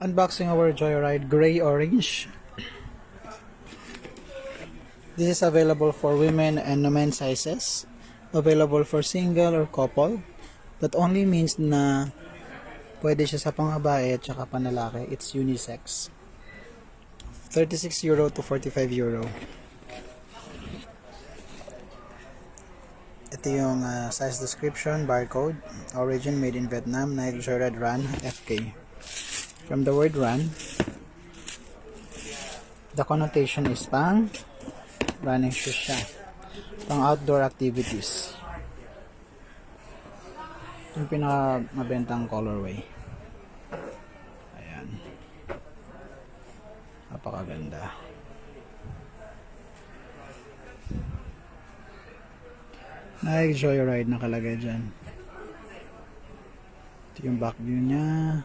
Unboxing our Joyride Gray Orange. This is available for women and men's sizes. Available for single or couple. That only means na pwede siya sa pangbabae at saka panlalaki. It's unisex. 36 euro to 45 euro. Ito yung size description, barcode. Origin made in Vietnam, Nike Joyride Run, FK. From the word run, the connotation is pang running shoes siya. Pang outdoor activities. Yung pinaka mabentang colorway. Ayan. Napakaganda. Nike Joyride nakalagay dyan. Ito yung back view niya.